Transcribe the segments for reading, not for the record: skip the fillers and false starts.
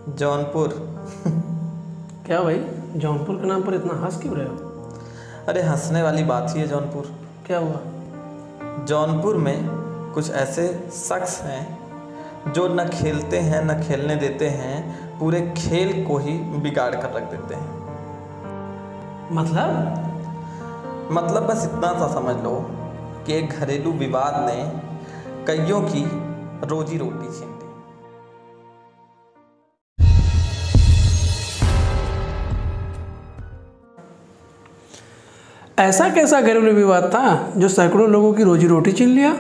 जौनपुर। क्या भाई, जौनपुर के नाम पर इतना हंस क्यों रहे हो? अरे हंसने वाली बात ही है जौनपुर। क्या हुआ? जौनपुर में कुछ ऐसे शख्स हैं जो न खेलते हैं न खेलने देते हैं, पूरे खेल को ही बिगाड़ कर रख देते हैं। मतलब बस इतना सा समझ लो कि एक घरेलू विवाद ने कईयों की रोजी रोटी छीन ली। ऐसा कैसा घरेलू विवाद था जो सैकड़ों लोगों की रोजी रोटी छीन लिया?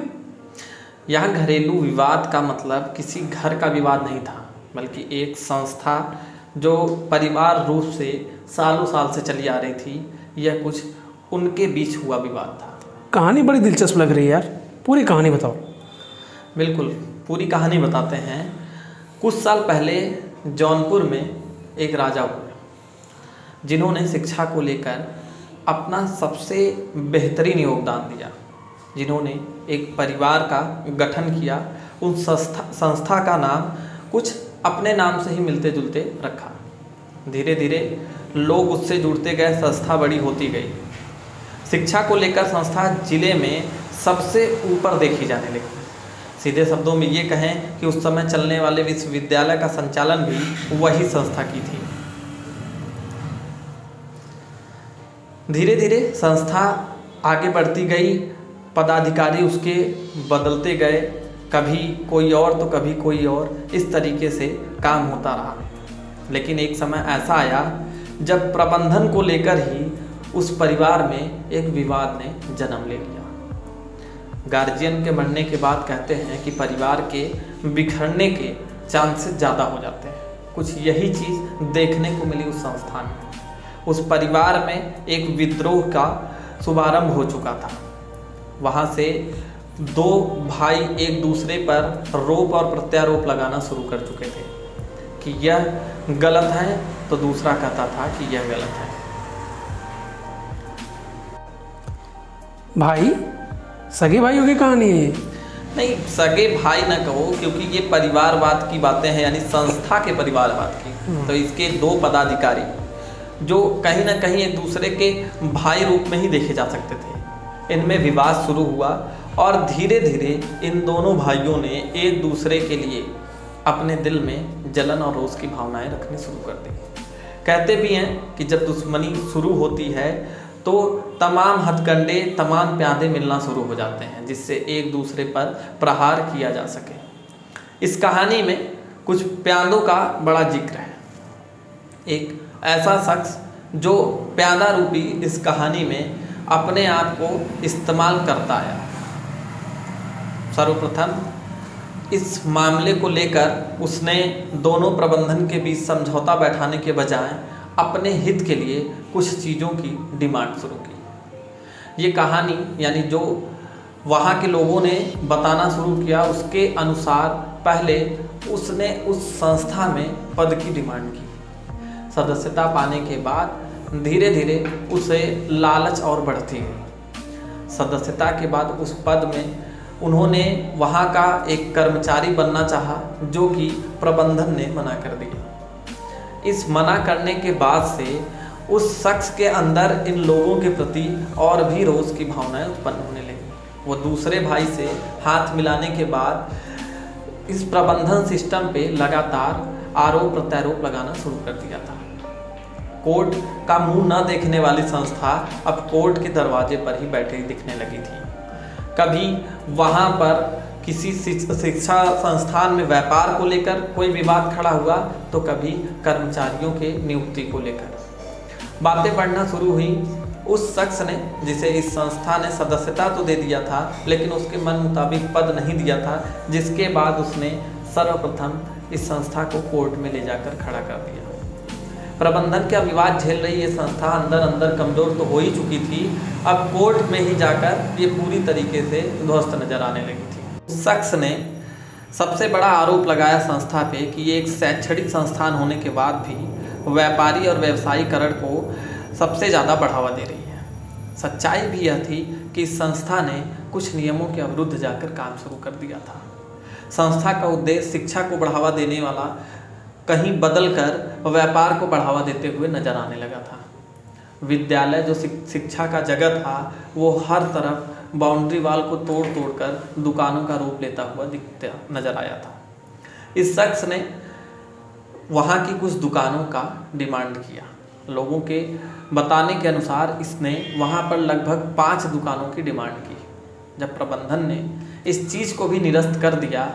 यहाँ घरेलू विवाद का मतलब किसी घर का विवाद नहीं था, बल्कि एक संस्था जो परिवार रूप से सालों साल से चली आ रही थी, यह कुछ उनके बीच हुआ विवाद था। कहानी बड़ी दिलचस्प लग रही है यार, पूरी कहानी बताओ। बिल्कुल, पूरी कहानी बताते हैं। कुछ साल पहले जौनपुर में एक राजा हुए जिन्होंने शिक्षा को लेकर अपना सबसे बेहतरीन योगदान दिया, जिन्होंने एक परिवार का गठन किया। उन संस्था का नाम कुछ अपने नाम से ही मिलते जुलते रखा। धीरे धीरे लोग उससे जुड़ते गए, संस्था बड़ी होती गई। शिक्षा को लेकर संस्था जिले में सबसे ऊपर देखी जाने लगी। सीधे शब्दों में ये कहें कि उस समय चलने वाले विश्वविद्यालय का संचालन भी वही संस्था की थी। धीरे धीरे संस्था आगे बढ़ती गई, पदाधिकारी उसके बदलते गए, कभी कोई और तो कभी कोई और, इस तरीके से काम होता रहा। लेकिन एक समय ऐसा आया जब प्रबंधन को लेकर ही उस परिवार में एक विवाद ने जन्म ले लिया। गार्जियन के मरने के बाद कहते हैं कि परिवार के बिखरने के चांसेस ज़्यादा हो जाते हैं। कुछ यही चीज़ देखने को मिली उस संस्थान में। उस परिवार में एक विद्रोह का शुभारंभ हो चुका था। वहाँ से दो भाई एक दूसरे पर रोप और प्रत्यारोप लगाना शुरू कर चुके थे कि यह गलत है, तो दूसरा कहता था कि यह गलत है। भाई, सगे भाइयों की कहानी है? नहीं, सगे भाई ना कहो, क्योंकि ये परिवारवाद की बातें हैं, यानी संस्था के परिवारवाद की। तो इसके दो पदाधिकारी जो कहीं ना कहीं एक दूसरे के भाई रूप में ही देखे जा सकते थे, इनमें विवाद शुरू हुआ और धीरे धीरे इन दोनों भाइयों ने एक दूसरे के लिए अपने दिल में जलन और रोष की भावनाएं रखनी शुरू कर दी। कहते भी हैं कि जब दुश्मनी शुरू होती है तो तमाम हथकंडे, तमाम प्यादे मिलना शुरू हो जाते हैं, जिससे एक दूसरे पर प्रहार किया जा सके। इस कहानी में कुछ प्यादों का बड़ा जिक्र है। एक ऐसा शख्स जो प्यादा रूपी इस कहानी में अपने आप को इस्तेमाल करता आया। सर्वप्रथम इस मामले को लेकर उसने दोनों प्रबंधन के बीच समझौता बैठाने के बजाय अपने हित के लिए कुछ चीज़ों की डिमांड शुरू की। ये कहानी यानी जो वहाँ के लोगों ने बताना शुरू किया, उसके अनुसार पहले उसने उस संस्था में पद की डिमांड की। सदस्यता पाने के बाद धीरे धीरे उसे लालच और बढ़ती गई। सदस्यता के बाद उस पद में उन्होंने वहाँ का एक कर्मचारी बनना चाहा, जो कि प्रबंधन ने मना कर दिया। इस मना करने के बाद से उस शख्स के अंदर इन लोगों के प्रति और भी रोष की भावनाएं उत्पन्न होने लगी। वो दूसरे भाई से हाथ मिलाने के बाद इस प्रबंधन सिस्टम पे लगातार आरोप प्रत्यारोप लगाना शुरू कर दिया था। कोर्ट का मुंह न देखने वाली संस्था अब कोर्ट के दरवाजे पर ही बैठे दिखने लगी थी। कभी वहाँ पर किसी शिक्षा संस्थान में व्यापार को लेकर कोई विवाद खड़ा हुआ, तो कभी कर्मचारियों के नियुक्ति को लेकर बातें बढ़ना शुरू हुई। उस शख्स ने, जिसे इस संस्था ने सदस्यता तो दे दिया था, लेकिन उसके मन मुताबिक पद नहीं दिया था, जिसके बाद उसने सर्वप्रथम इस संस्था को कोर्ट में ले जाकर खड़ा कर दिया। प्रबंधन का विवाद झेल रही ये संस्था अंदर अंदर कमज़ोर तो हो ही चुकी थी, अब कोर्ट में ही जाकर ये पूरी तरीके से ध्वस्त नजर आने लगी थी। शख्स ने सबसे बड़ा आरोप लगाया संस्था पे कि ये एक शैक्षणिक संस्थान होने के बाद भी व्यापारी और व्यवसायीकरण को सबसे ज़्यादा बढ़ावा दे रही है। सच्चाई भी यह थी कि इस संस्था ने कुछ नियमों के विरुद्ध जाकर काम शुरू कर दिया था। संस्था का उद्देश्य शिक्षा को बढ़ावा देने वाला कहीं बदलकर व्यापार को बढ़ावा देते हुए नजर आने लगा था। विद्यालय जो शिक्षा का जगह था वो हर तरफ बाउंड्री वाल को तोड़ कर दुकानों का रूप लेता हुआ दिखता नजर आया था। इस शख्स ने वहाँ की कुछ दुकानों का डिमांड किया। लोगों के बताने के अनुसार इसने वहाँ पर लगभग 5 दुकानों की डिमांड की। जब प्रबंधन ने इस चीज़ को भी निरस्त कर दिया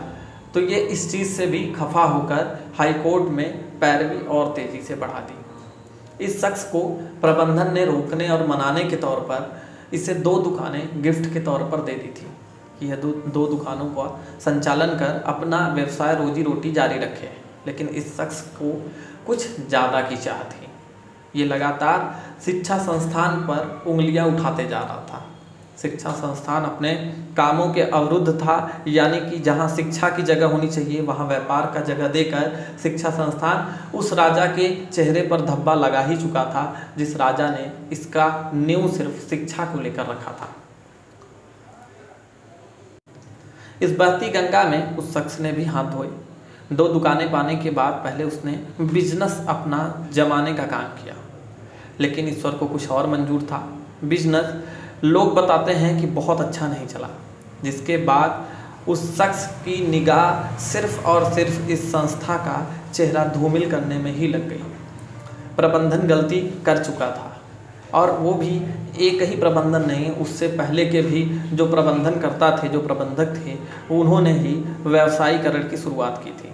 तो ये इस चीज़ से भी खफा होकर हाईकोर्ट में पैरवी और तेज़ी से बढ़ा दी। इस शख्स को प्रबंधन ने रोकने और मनाने के तौर पर इसे 2 दुकानें गिफ्ट के तौर पर दे दी थी कि यह दो दुकानों का संचालन कर अपना व्यवसाय रोजी रोटी जारी रखे। लेकिन इस शख्स को कुछ ज़्यादा की चाह थी। ये लगातार शिक्षा संस्थान पर उंगलियां उठाते जा रहा था। शिक्षा संस्थान अपने कामों के अवरुद्ध था, यानी कि जहां शिक्षा की जगह होनी चाहिए वहां व्यापार का जगह देकर शिक्षा संस्थान उस राजा के चेहरे पर धब्बा लगा ही चुका था जिस राजा ने इसका नींव सिर्फ शिक्षा को लेकर रखा था। इस बहती गंगा में उस शख्स ने भी हाथ धोए। 2 दुकानें पाने के बाद पहले उसने बिजनेस अपना जमाने का काम किया, लेकिन ईश्वर को कुछ और मंजूर था। बिजनेस लोग बताते हैं कि बहुत अच्छा नहीं चला, जिसके बाद उस शख्स की निगाह सिर्फ और सिर्फ इस संस्था का चेहरा धूमिल करने में ही लग गई। प्रबंधन गलती कर चुका था और वो भी एक ही प्रबंधन नहीं, उससे पहले के भी जो प्रबंधन करता थे, जो प्रबंधक थे, उन्होंने ही व्यवसायीकरण की शुरुआत की थी।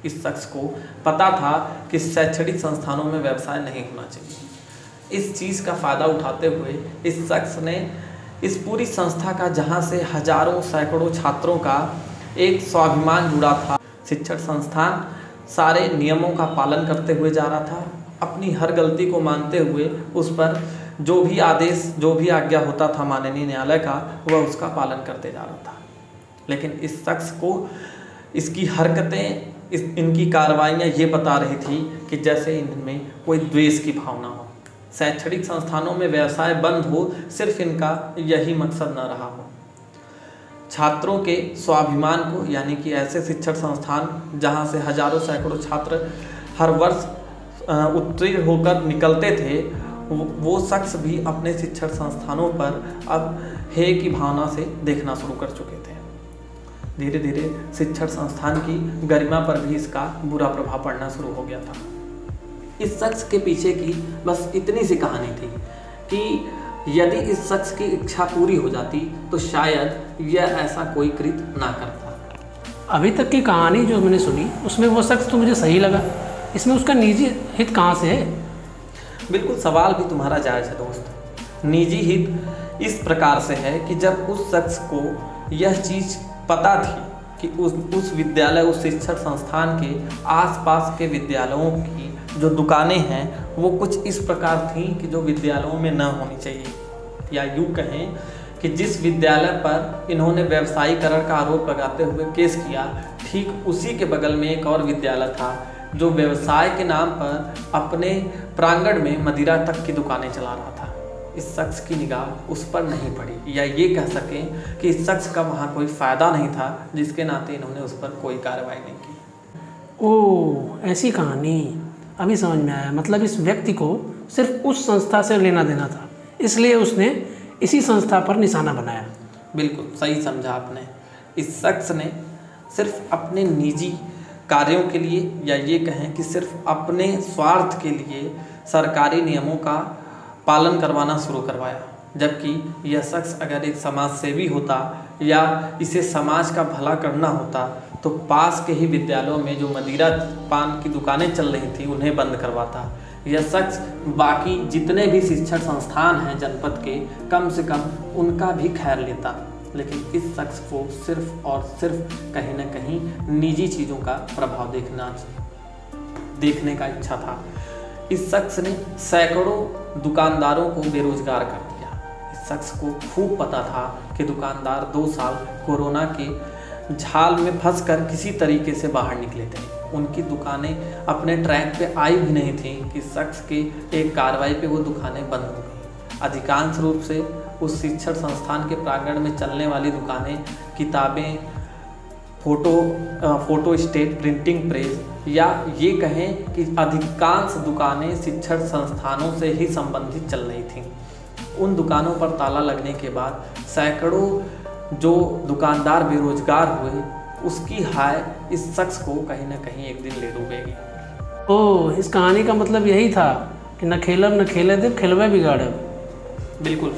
इस शख्स को पता था कि शैक्षणिक संस्थानों में व्यवसाय नहीं होना चाहिए। इस चीज़ का फ़ायदा उठाते हुए इस शख्स ने इस पूरी संस्था का, जहाँ से हजारों सैकड़ों छात्रों का एक स्वाभिमान जुड़ा था, शिक्षण संस्थान सारे नियमों का पालन करते हुए जा रहा था। अपनी हर गलती को मानते हुए उस पर जो भी आदेश, जो भी आज्ञा होता था माननीय न्यायालय का, वह उसका पालन करते जा रहा था। लेकिन इस शख्स को इसकी हरकतें, इनकी कार्रवाइयाँ ये बता रही थी कि जैसे इनमें कोई द्वेष की भावना हो। शैक्षणिक संस्थानों में व्यवसाय बंद हो, सिर्फ इनका यही मकसद न रहा हो। छात्रों के स्वाभिमान को, यानी कि ऐसे शिक्षण संस्थान जहाँ से हजारों सैकड़ों छात्र हर वर्ष उत्तीर्ण होकर निकलते थे, वो शख्स भी अपने शिक्षण संस्थानों पर अब हे की भावना से देखना शुरू कर चुके थे। धीरे धीरे शिक्षण संस्थान की गरिमा पर भी इसका बुरा प्रभाव पड़ना शुरू हो गया था। इस शख्स के पीछे की बस इतनी सी कहानी थी कि यदि इस शख्स की इच्छा पूरी हो जाती तो शायद यह ऐसा कोई कृत्य ना करता। अभी तक की कहानी जो मैंने सुनी उसमें वो शख्स तो मुझे सही लगा, इसमें उसका निजी हित कहाँ से है? बिल्कुल, सवाल भी तुम्हारा जायज़ है दोस्त। निजी हित इस प्रकार से है कि जब उस शख्स को यह चीज़ पता थी कि उस विद्यालय, उस शिक्षण संस्थान के आसपास के विद्यालयों की जो दुकानें हैं वो कुछ इस प्रकार थीं कि जो विद्यालयों में न होनी चाहिए, या यूँ कहें कि जिस विद्यालय पर इन्होंने व्यवसायीकरण का आरोप लगाते हुए केस किया, ठीक उसी के बगल में एक और विद्यालय था जो व्यवसाय के नाम पर अपने प्रांगण में मदिरा तक की दुकानें चला रहा था। इस शख्स की निगाह उस पर नहीं पड़ी, या ये कह सकें कि इस शख्स का वहाँ कोई फ़ायदा नहीं था, जिसके नाते इन्होंने उस पर कोई कार्रवाई नहीं की। ओह, ऐसी कहानी, अभी समझ में आया। मतलब इस व्यक्ति को सिर्फ उस संस्था से लेना देना था, इसलिए उसने इसी संस्था पर निशाना बनाया। बिल्कुल सही समझा आपने। इस शख्स ने सिर्फ अपने निजी कार्यों के लिए, या ये कहें कि सिर्फ अपने स्वार्थ के लिए सरकारी नियमों का पालन करवाना शुरू करवाया, जबकि यह शख्स अगर एक समाज सेवी होता या इसे समाज का भला करना होता तो पास के ही विद्यालयों में जो मदिरा पान की दुकानें चल रही थी उन्हें बंद करवाता। यह शख्स बाकी जितने भी शिक्षण संस्थान हैं जनपद के, कम से कम उनका भी खैर लेता। लेकिन इस शख्स को सिर्फ और सिर्फ कहीं न कहीं निजी चीज़ों का प्रभाव देखने का इच्छा था। इस शख्स ने सैकड़ों दुकानदारों को बेरोजगार कर दिया। इस शख्स को खूब पता था कि दुकानदार 2 साल कोरोना के झाल में फंसकर किसी तरीके से बाहर निकले थे। उनकी दुकानें अपने ट्रैक पे आई भी नहीं थी कि शख्स के एक कार्रवाई पे वो दुकानें बंद हो गई। अधिकांश रूप से उस शिक्षण संस्थान के प्रांगण में चलने वाली दुकानें किताबें फोटो स्टेट प्रिंटिंग प्रेस, या ये कहें कि अधिकांश दुकानें शिक्षण संस्थानों से ही संबंधित चल रही थीं। उन दुकानों पर ताला लगने के बाद सैकड़ों जो दुकानदार बेरोजगार हुए, उसकी हाय इस शख्स को कहीं ना कहीं एक दिन ले डूबेगी। ओह, इस कहानी का मतलब यही था कि न खेलब न खेले देव, खेलवे बिगाड़ब। बिल्कुल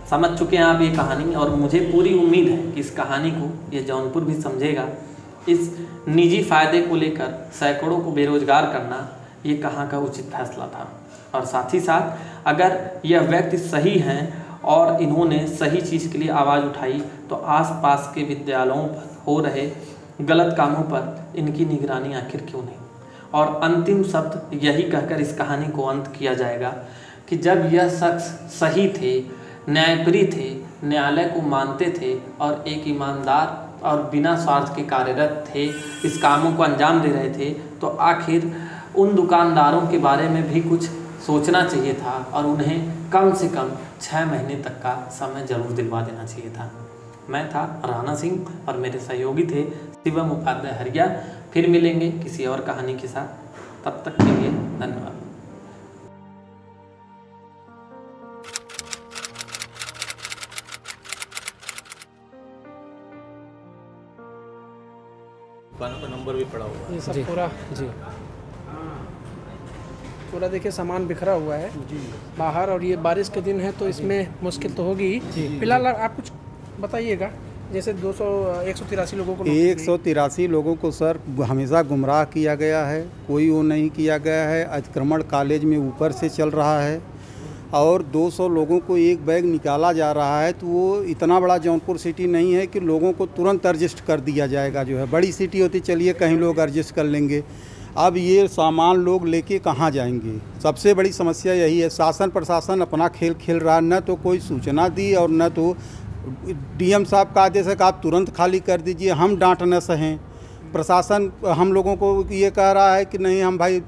समझ चुके हैं आप ये कहानी, और मुझे पूरी उम्मीद है कि इस कहानी को ये जौनपुर भी समझेगा। इस निजी फ़ायदे को लेकर सैकड़ों को बेरोजगार करना ये कहाँ का उचित फैसला था, और साथ ही साथ अगर यह व्यक्ति सही हैं और इन्होंने सही चीज़ के लिए आवाज़ उठाई, तो आसपास के विद्यालयों पर हो रहे गलत कामों पर इनकी निगरानी आखिर क्यों नहीं। और अंतिम शब्द यही कहकर इस कहानी को अंत किया जाएगा कि जब यह शख्स सही थे, न्यायप्रिय थे, न्यायालय को मानते थे और एक ईमानदार और बिना स्वार्थ के कार्यरत थे, इस कामों को अंजाम दे रहे थे, तो आखिर उन दुकानदारों के बारे में भी कुछ सोचना चाहिए था और उन्हें कम से कम 6 महीने तक का समय जरूर दिलवा देना चाहिए था। मैं था राणा सिंह और मेरे सहयोगी थे शिवम उपाध्याय हरिया। फिर मिलेंगे किसी और कहानी के साथ, तब तक के लिए धन्यवाद। दुकानों का नंबर भी पड़ा हुआ है। ये सब पूरा जी पूरा देखिए सामान बिखरा हुआ है बाहर, और ये बारिश के दिन है तो इसमें मुश्किल तो होगी। फिलहाल आप कुछ बताइएगा, जैसे 183 लोगों को 183 लोगों को सर हमेशा गुमराह किया गया है, कोई वो नहीं किया गया है। अतिक्रमण कॉलेज में ऊपर से चल रहा है और 200 लोगों को एक बैग निकाला जा रहा है, तो वो इतना बड़ा जौनपुर सिटी नहीं है कि लोगों को तुरंत एडजस्ट कर दिया जाएगा। जो है बड़ी सिटी होती चलिए कहीं लोग एडजस्ट कर लेंगे, अब ये सामान लोग लेके कहाँ जाएंगे। सबसे बड़ी समस्या यही है। शासन प्रशासन अपना खेल खेल रहा है, न तो कोई सूचना दी और न तो डीएम साहब का आदेश है कि आप तुरंत खाली कर दीजिए, हम डांट न सहें। प्रशासन हम लोगों को ये कह रहा है कि नहीं हम भाई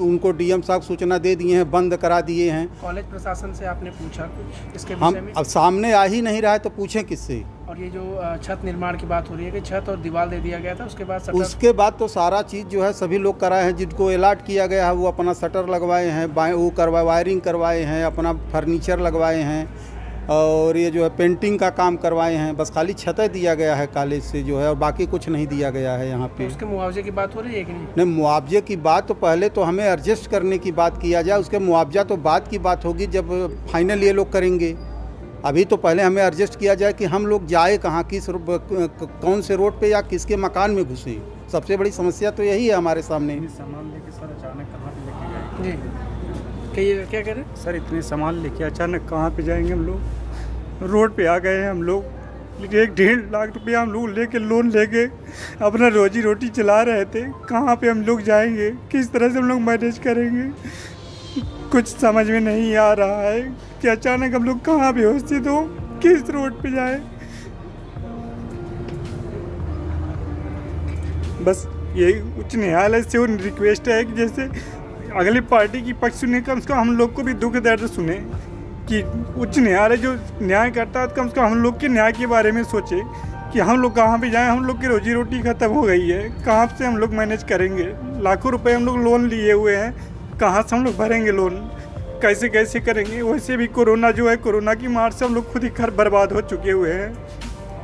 उनको डीएम साहब सूचना दे दिए हैं, बंद करा दिए हैं। कॉलेज प्रशासन से आपने पूछा कुछ इसके विषय हम में? अब सामने आ ही नहीं रहा है तो पूछें किससे। और ये जो छत निर्माण की बात हो रही है कि छत और दीवार दे दिया गया था, उसके बाद शटर? उसके बाद तो सारा चीज़ जो है सभी लोग कराए हैं, जिनको अलॉट किया गया है वो अपना शटर लगवाए हैं, वो करवाए, वायरिंग करवाए हैं, अपना फर्नीचर लगवाए हैं और ये जो है पेंटिंग का काम करवाए हैं। बस खाली छतें दिया गया है कॉलेज से जो है, और बाकी कुछ नहीं दिया गया है यहाँ पे। तो उसके मुआवजे की बात हो रही है कि नहीं? नहीं, मुआवजे की बात तो पहले तो हमें एडजस्ट करने की बात किया जाए, उसके मुआवजा तो बाद की बात होगी जब फाइनल ये लोग करेंगे। अभी तो पहले हमें एडजस्ट किया जाए कि हम लोग जाए कहाँ, कौन से रोड पे या किसके मकान में घुसे। सबसे बड़ी समस्या तो यही है हमारे सामने। सामान लेके सर अचानक कहाँ पे लेके जाएंगे? जी क्या करें सर इतने सामान लेके अचानक कहाँ पे जाएंगे? हम लोग रोड पे आ गए हैं। हम लोग 1.5 लाख रुपया हम लोग लेके लोन लेके अपना रोजी रोटी चला रहे थे। कहाँ पे हम लोग जाएंगे? किस तरह से हम लोग मैनेज करेंगे? कुछ समझ में नहीं आ रहा है कि अचानक हम लोग कहाँ व्यवस्थित हो, किस रोड पे जाए। बस यही उच्च न्यायालय से वो रिक्वेस्ट है कि जैसे अगली पार्टी की पक्ष सुने, कम से कम हम लोग को भी दुख दर्द सुने कि उच्च न्यायालय जो न्याय करता है कम से कम हम लोग के न्याय के बारे में सोचे कि हम लोग कहाँ पे जाएं। हम लोग की रोजी रोटी ख़त्म हो गई है, कहाँ से हम लोग मैनेज करेंगे? लाखों रुपए हम लोग लोन लिए हुए हैं, कहाँ से हम लोग भरेंगे लोन? कैसे कैसे करेंगे? वैसे भी कोरोना जो है, कोरोना की मार से हम लोग खुद ही घर बर्बाद हो चुके हुए हैं।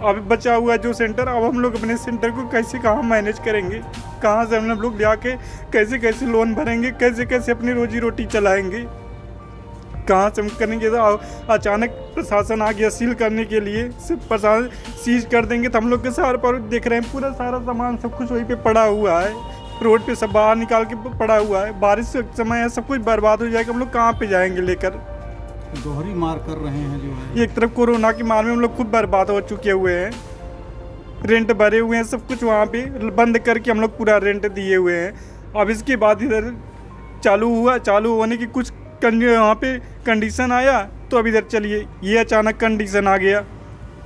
अब बचा हुआ जो सेंटर, अब हम लोग अपने सेंटर को कैसे कहाँ मैनेज करेंगे? कहाँ से हम लोग ले आके कैसे कैसे लोन भरेंगे? कैसे कैसे अपनी रोजी रोटी चलाएंगे? कहाँ से हम करेंगे? तो अचानक प्रशासन आ गया सील करने के लिए, सिर्फ प्रशासन सीज कर देंगे तो हम लोग के सर पर देख रहे हैं पूरा सारा सामान सब कुछ वहीं पे पड़ा हुआ है, रोड पे सब बाहर निकाल के पड़ा हुआ है। बारिश का समय है, सब कुछ बर्बाद हो जाएगा। हम लोग कहाँ पे जाएंगे लेकर? दोहरी मार कर रहे हैं जो है। एक तरफ कोरोना की मार में हम लोग खुद बर्बाद हो चुके हुए हैं, रेंट भरे हुए हैं, सब कुछ वहाँ पे बंद करके हम लोग पूरा रेंट दिए हुए हैं। अब इसके बाद इधर चालू होने की कुछ वहाँ पे कंडीशन आया, तो अब इधर चलिए ये अचानक कंडीशन आ गया।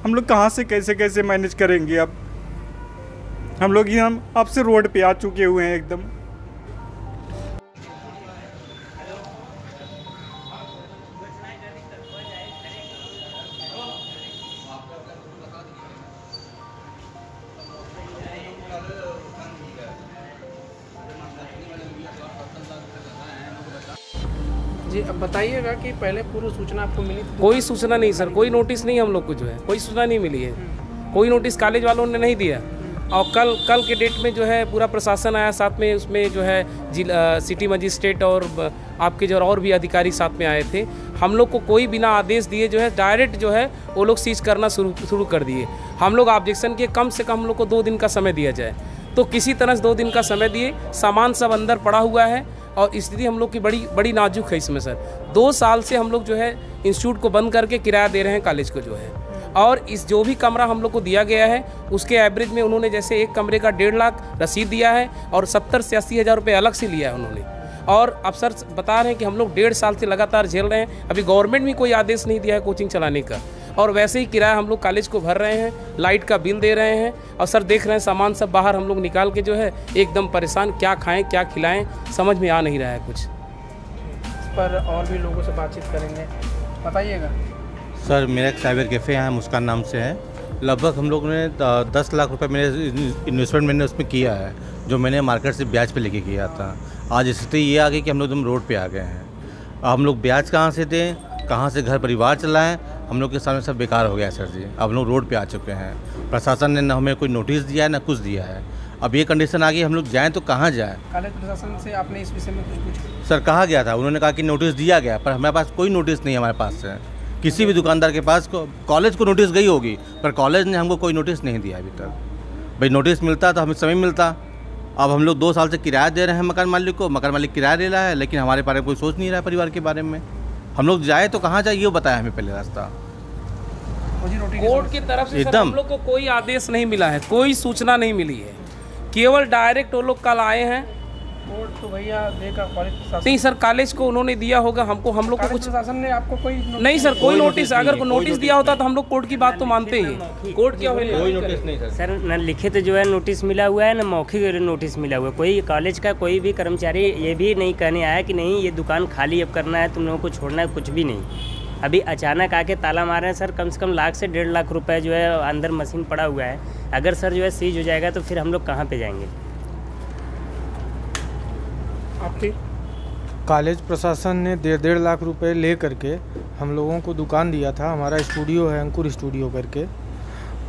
हम लोग कहाँ से कैसे कैसे मैनेज करेंगे? अब हम अब से रोड पे आ चुके हुए हैं एकदम। जी, अब बताइएगा कि पहले पूर्व सूचना आपको मिली थी? कोई सूचना नहीं सर, कोई नोटिस नहीं हम लोग को जो है, कोई सूचना नहीं मिली है, कोई नोटिस कॉलेज वालों ने नहीं दिया। और कल के डेट में जो है पूरा प्रशासन आया साथ में, उसमें जो है सिटी मजिस्ट्रेट और आपके जो और भी अधिकारी साथ में आए थे। हम लोग को कोई बिना आदेश दिए जो है डायरेक्ट जो है वो लोग सीज करना शुरू कर दिए। हम लोग ऑब्जेक्शन किए, कम से कम हम लोग को 2 दिन का समय दिया जाए, तो किसी तरह से 2 दिन का समय दिए। सामान सब अंदर पड़ा हुआ है और स्थिति हम लोग की बड़ी नाजुक है इसमें सर। 2 साल से हम लोग जो है इंस्टीट्यूट को बंद करके किराया दे रहे हैं कॉलेज को जो है। और इस जो भी कमरा हम लोग को दिया गया है उसके एवरेज में उन्होंने जैसे एक कमरे का 1.5 लाख रसीद दिया है और 70 से 80 हज़ार रुपये अलग से लिया है उन्होंने। और अब सर बता रहे हैं कि हम लोग 1.5 साल से लगातार झेल रहे हैं, अभी गवर्नमेंट भी कोई आदेश नहीं दिया है कोचिंग चलाने का। और वैसे ही किराया हम लोग कॉलेज को भर रहे हैं, लाइट का बिल दे रहे हैं और सर देख रहे हैं सामान सब बाहर हम लोग निकाल के जो है एकदम परेशान, क्या खाएं क्या खिलाएं समझ में आ नहीं रहा है कुछ। इस पर और भी लोगों से बातचीत करेंगे, बताइएगा। सर मेरा एक साइबर कैफ़े है, मुस्कान नाम से है। लगभग हम लोग ने 10 लाख रुपए मेरे इन्वेस्टमेंट मैंने उसमें किया है, जो मैंने मार्केट से ब्याज पे लेके किया था। आज स्थिति ये आ गई कि हम लोग एकदम रोड पे आ गए हैं। हम लोग ब्याज कहाँ से दें, कहाँ से घर परिवार चलाएं, हम लोग के सामने सब बेकार हो गया है सर जी। अब हम लोग रोड पे आ चुके हैं, प्रशासन ने न हमें कोई नोटिस दिया है न कुछ दिया है। अब ये कंडीशन आ गई, हम लोग जाएँ तो कहाँ जाएँ। कॉलेज प्रशासन से आपने इस विषय में कुछ पूछा? सर कहा गया था, उन्होंने कहा कि नोटिस दिया गया, पर हमारे पास कोई नोटिस नहीं है। हमारे पास से किसी भी दुकानदार के पास कॉलेज को नोटिस गई होगी, पर कॉलेज ने हमको कोई नोटिस नहीं दिया अभी तक। भाई नोटिस मिलता तो हमें समय मिलता। अब हम लोग 2 साल से किराया दे रहे हैं मकान मालिक को, मकान मालिक किराया ले रहा है, लेकिन हमारे बारे में कोई सोच नहीं रहा है परिवार के बारे में। हम लोग जाए तो कहाँ जाए ये बताया हमें पहले रास्ता। कोर्ट की तरफ से सर हम लोग को कोई आदेश नहीं मिला है, कोई सूचना नहीं मिली है, केवल डायरेक्ट वो लोग कल आए हैं। कोर्ट तो भैया देगा कॉलेज प्रशासन? नहीं सर, कॉलेज को उन्होंने दिया होगा, हमको हम लोग को कुछ प्रशासन ने आपको कोई नहीं सर, कोई नोटिस। अगर कोई नोटिस दिया होता तो हम लोग कोर्ट की बात तो मानते ही। कोर्ट क्या कोई नोटिस नहीं सर, न लिखित जो है नोटिस मिला हुआ है, न मौखिक नोटिस मिला हुआ है। कोई कॉलेज का कोई भी कर्मचारी ये भी नहीं कहने आया कि नहीं ये दुकान खाली अब करना है, तुम लोगों को छोड़ना है, कुछ भी नहीं। अभी अचानक आके ताला मार रहे हैं सर। कम से कम लाख से 1.5 लाख रुपए जो है अंदर मशीन पड़ा हुआ है। अगर सर जो है सीज हो जाएगा तो फिर हम लोग कहाँ पे जाएंगे? आपकी कॉलेज प्रशासन ने 1.5 लाख रुपए ले करके हम लोगों को दुकान दिया था। हमारा स्टूडियो है अंकुर स्टूडियो करके।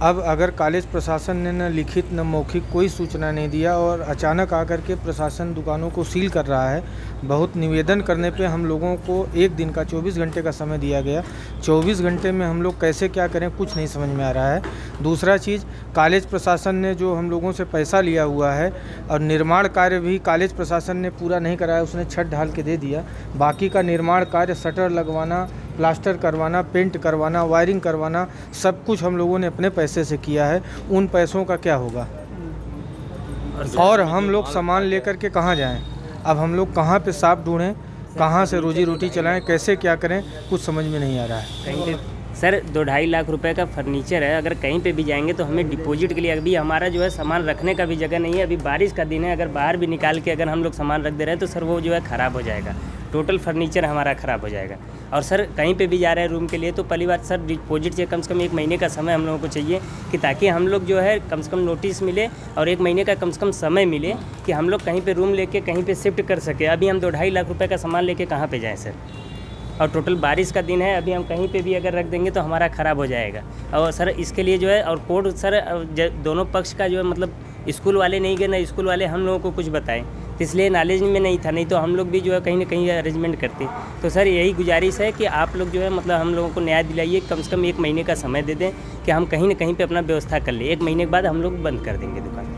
अब अगर कॉलेज प्रशासन ने न लिखित न मौखिक कोई सूचना नहीं दिया और अचानक आकर के प्रशासन दुकानों को सील कर रहा है। बहुत निवेदन करने पे हम लोगों को 1 दिन का 24 घंटे का समय दिया गया। 24 घंटे में हम लोग कैसे क्या करें कुछ नहीं समझ में आ रहा है। दूसरा चीज़, कॉलेज प्रशासन ने जो हम लोगों से पैसा लिया हुआ है और निर्माण कार्य भी कॉलेज प्रशासन ने पूरा नहीं कराया, उसने छत ढाल के दे दिया। बाकी का निर्माण कार्य, शटर लगवाना, प्लास्टर करवाना, पेंट करवाना, वायरिंग करवाना, सब कुछ हम लोगों ने अपने पैसे से किया है। उन पैसों का क्या होगा? और हम लोग सामान लेकर के कहाँ जाएं? अब हम लोग कहाँ पे सांप ढूंढें, कहाँ से रोजी रोटी चलाएं, कैसे क्या करें, कुछ समझ में नहीं आ रहा है। कहीं पे सर 2-2.5 लाख रुपए का फर्नीचर है, अगर कहीं पे भी जाएंगे तो हमें डिपॉजिट के लिए अभी हमारा जो है सामान रखने का भी जगह नहीं है। अभी बारिश का दिन है, अगर बाहर भी निकाल के अगर हम लोग सामान रख दे रहे हैं तो सर वो जो है ख़राब हो जाएगा। टोटल फर्नीचर हमारा ख़राब हो जाएगा। और सर कहीं पे भी जा रहे हैं रूम के लिए तो पहली बात सर डिपॉजिट से कम 1 महीने का समय हम लोगों को चाहिए, कि ताकि हम लोग जो है कम से कम नोटिस मिले और 1 महीने का कम से कम समय मिले कि हम लोग कहीं पे रूम लेके कहीं पे शिफ्ट कर सके। अभी हम 2-2.5 लाख रुपए का सामान लेके कहाँ पे जाएं सर? और टोटल बारिश का दिन है, अभी हम कहीं पे भी अगर रख देंगे तो हमारा ख़राब हो जाएगा। और सर इसके लिए जो है और कोर्ट सर दोनों पक्ष का जो है मतलब स्कूल वाले नहीं गए ना स्कूल वाले हम लोगों को कुछ बताएं, तो इसलिए नॉलेज में नहीं था, नहीं तो हम लोग भी जो है कहीं ना कहीं अरेंजमेंट करते। तो सर यही गुजारिश है कि आप लोग जो है मतलब हम लोगों को न्याय दिलाइए, कम से कम 1 महीने का समय दे दें कि हम कहीं ना कहीं पे अपना व्यवस्था कर लें। 1 महीने के बाद हम लोग बंद कर देंगे दुकान।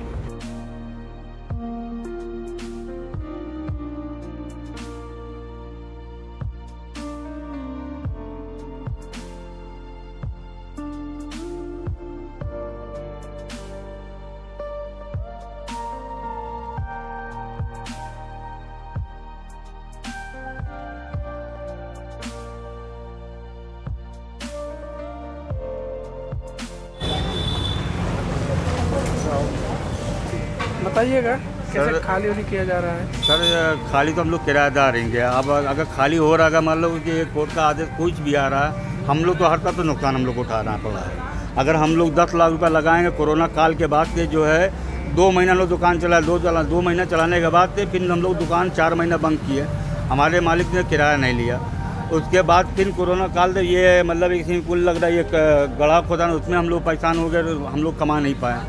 बताइएगा कैसे खाली वाली किया जा रहा है? सर खाली तो हम लोग किराएदार रहेंगे। अब अगर खाली हो रहा है, मान लो कि कोर्ट का आदेश कुछ भी आ रहा है, हम लोग तो हर का तो नुकसान हम लोग को उठाना पड़ा है। अगर हम लोग 10 लाख रुपये लगाएंगे कोरोना काल के बाद के जो है 2 महीना लोग दुकान चलाए, 2 महीना चलाने के बाद फिर हम लोग दुकान 4 महीना बंद किए। हमारे मालिक ने किराया नहीं लिया। उसके बाद फिर कोरोना काल में ये मतलब एक स्विमिंग पूल लग रहा है, ये गड्ढा खोदा, उसमें हम लोग परेशान हो गए, हम लोग कमा नहीं पाए।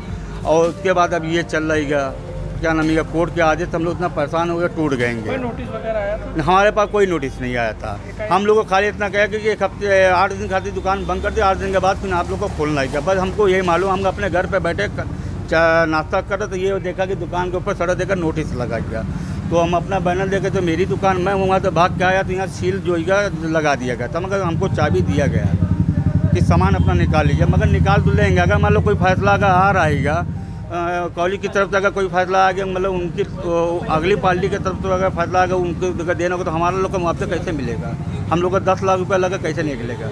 और उसके बाद अब ये चल रही है, क्या नाम है, कोर्ट के आदेश हम लोग इतना परेशान हो गए, टूट गएंगे। कोई नोटिस वगैरह आया था? हमारे पास कोई नोटिस नहीं आया था। हम लोग को खाली इतना कहा कि एक हफ्ते 8 दिन खाती दुकान बंद कर दी, 8 दिन के बाद फिर आप लोग को खोलना ही। बस हमको यही मालूम, हम अपने घर पे बैठे नाश्ता कर रहे तो ये देखा कि दुकान के ऊपर सड़क देकर नोटिस लगा गया। तो हम अपना बैनर देखे तो मेरी दुकान, मैं वहाँ से भाग के आया तो यहाँ सील जो है लगा दिया गया था, मगर हमको चाबी दिया गया कि सामान अपना निकाल लीजिए। मगर निकाल तो लेंगे, अगर मान लो कोई फैसला अगर आ रहेगा कॉलेज की तरफ से, अगर कोई फैसला आ गया मतलब उनकी अगली पार्टी की तरफ से अगर फैसला आ गया उनको देना होगा तो हमारा लोग का मुआवजा कैसे मिलेगा? हम लोग का 10 लाख रुपये लगा कैसे निकलेगा?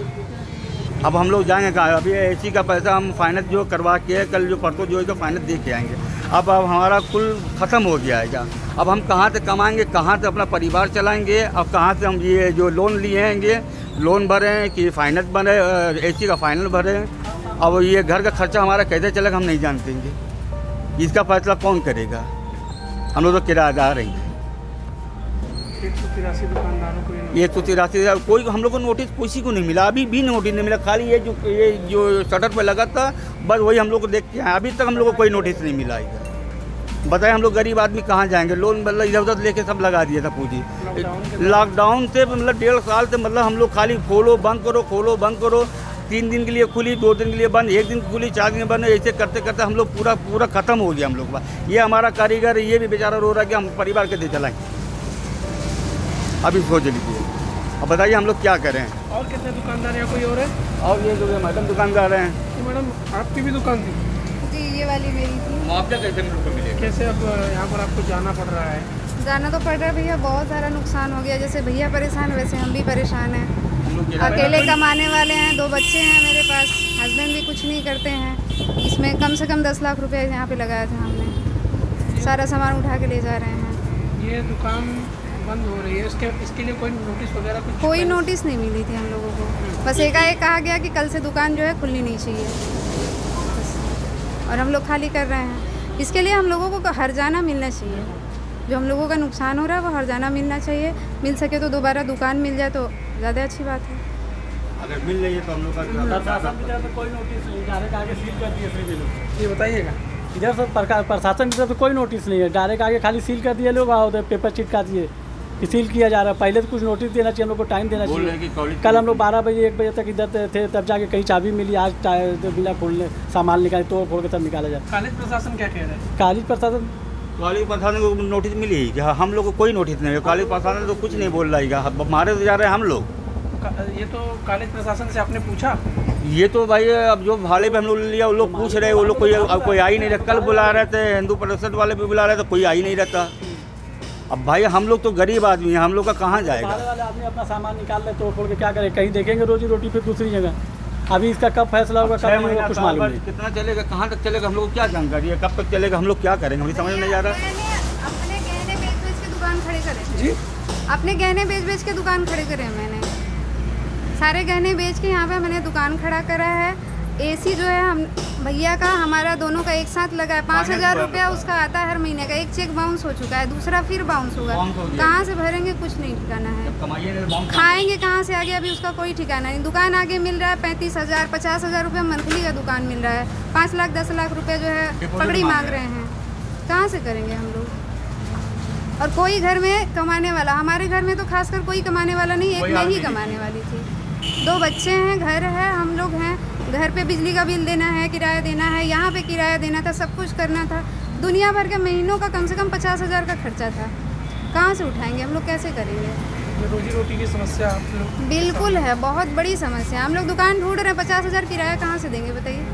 अब हम लोग जाएंगे कहाँ? अभी एसी का पैसा हम फाइनेंस जो करवा के कल जो परसों जो है फाइनेंस दे के आएंगे। अब हमारा कुल ख़त्म हो गया है। अब हम कहाँ से कमाएंगे, कहाँ से अपना परिवार चलाएंगे? अब कहाँ से हम ये जो लोन लिए हैं लोन भरें कि फाइनेंस भरें, एसी का फाइनल भरें? अब ये घर का खर्चा हमारा कैसे चलेगा हम नहीं जानते हैं। इसका फैसला कौन करेगा? हम लोग तो किराएदार हैं। 183 दुकानदारों को 183 कोई हम लोग को नोटिस किसी को नहीं मिला, अभी भी नोटिस नहीं मिला। खाली ये जो शटर पे लगा था बस वही हम लोग को देख के आए, अभी तक हम लोग को कोई नोटिस नहीं मिला है। बताए हम लोग गरीब आदमी कहाँ जाएंगे? लोन मतलब इधर उधर लेके सब लगा दिया था पूंजी। लॉकडाउन से मतलब 1.5 साल से मतलब हम लोग खाली खोलो बंद करो, खोलो बंद करो। 3 दिन के लिए खुली, 2 दिन के लिए बंद, 1 दिन खुली, 4 दिन बंद, ऐसे करते करते हम लोग पूरा ख़त्म हो गया हम लोग का। ये हमारा कारीगर ये भी बेचारा रो रहा है कि हम परिवार कैसे चलाएंगे? अभी सोच लीजिए, अब बताइए हम लोग क्या करें? और कितने दुकानदार या कोई और है? और ये जो मैडम दुकानदार हैं। मैडम आपकी भी दुकान थी? जी ये वाली मेरी थी। मुआवजा कैसे हम लोग को मिलेगा? कैसे अब यहाँ पर आपको जाना पड़ रहा है? जाना तो पड़ रहा है भैया, बहुत सारा नुकसान हो गया। जैसे भैया परेशान वैसे हम भी परेशान हैं। अकेले कमाने वाले हैं, 2 बच्चे हैं मेरे पास, हस्बैंड भी कुछ नहीं करते हैं। इसमें कम से कम 10 लाख रुपए यहाँ पे लगाया था हमने। सारा सामान उठा के ले जा रहे हैं। ये दुकान बंद हो रही है, इसके लिए कोई नोटिस वगैरह कुछ? कोई नोटिस नहीं मिली थी हम लोगों को। बस एकाएक कहा गया कि कल से दुकान जो है खुलनी नहीं चाहिए बस। और हम लोग खाली कर रहे हैं। इसके लिए हम लोगों को हर्जाना मिलना चाहिए। जो हम लोगों का नुकसान हो रहा है वो हर्जाना मिलना चाहिए। मिल सके तो दोबारा दुकान मिल जाए तो ज़्यादा अच्छी बात है। अगर मिल रही है तो हम लोग का कोई नोटिस नहीं, डायरेक्ट आगे सील कर दिए सभी लोग। ये बताइएगा, इधर से प्रशासन की तरफ से कोई नोटिस नहीं है, डायरेक्ट आगे खाली सील कर दिए लोग, और पेपर चिपका दिए कि सील किया जा रहा है। पहले तो कुछ नोटिस देना चाहिए, हम लोग को टाइम देना चाहिए। कल हम लोग 12 बजे 1 बजे तक इधर थे, तब जाके कहीं चाबी मिली, आज बिना खोलने सामान निकाले, तोड़ फोड़ के सब निकाला जाए। कॉलेज प्रशासन क्या कह रहा है? कॉलेज प्रशासन को नोटिस मिली है कि हम लोग को कोई नोटिस नहीं है। कॉलेज प्रशासन तो कुछ नहीं बोल रहा है, मारे तो जा रहे हैं हम लोग। ये तो कॉलेज प्रशासन से आपने पूछा? ये तो भाई अब जो भाड़े पे हम लोग लिया वो लोग पूछ रहे हैं, वो लोग कोई आ ही नहीं रहा। कल बुला रहे थे, हिंदू परिषद वाले भी बुला रहे थे, कोई आ ही नहीं रहता। अब भाई हम लोग तो गरीब आदमी हैं, हम लोग का कहाँ जाएगा? वाले आदमी अपना सामान निकाल ले तोड़ फोड़ के क्या करें? कहीं देखेंगे रोजी रोटी फिर दूसरी जगह। अभी इसका कब फैसला होगा, कब नहीं होगा, कुछ मालूम नहीं। कितना चलेगा, कहाँ तक चलेगा, हम लोग को क्या जानकारी है? कब तक चलेगा, हम लोग क्या करेंगे, हमें समझ नहीं आ रहा। अपने गहने बेच के दुकान खड़े करे जी, अपने गहने बेच के दुकान खड़े करे। मैंने सारे गहने बेच के यहाँ पे मैंने दुकान खड़ा करा है। एसी जो है हम भैया का हमारा दोनों का एक साथ लगा है। 5000 रुपया उसका आता है हर महीने का। एक चेक बाउंस हो चुका है, दूसरा फिर बाउंस होगा। कहाँ से भरेंगे कुछ नहीं ठिकाना है। खाएंगे कहाँ से आगे, अभी उसका कोई ठिकाना नहीं। दुकान आगे मिल रहा है 35,000 50,000 रुपये मंथली का दुकान मिल रहा है। 5 लाख 10 लाख रुपये जो है पकड़ी मांग रहे हैं। कहाँ से करेंगे हम लोग? और कोई घर में कमाने वाला, हमारे घर में तो खासकर कोई कमाने वाला नहीं, एक मैं ही कमाने वाली थी। 2 बच्चे हैं, घर है, हम लोग हैं। घर पे बिजली का बिल देना है, किराया देना है, यहाँ पे किराया देना था, सब कुछ करना था। दुनिया भर के महीनों का कम से कम 50,000 का खर्चा था। कहाँ से उठाएंगे हम लोग, कैसे करेंगे? रोजी रोटी की समस्या आप लोग? बिल्कुल है, बहुत बड़ी समस्या। हम लोग दुकान ढूंढ रहे हैं, 50,000 किराया कहाँ से देंगे बताइए?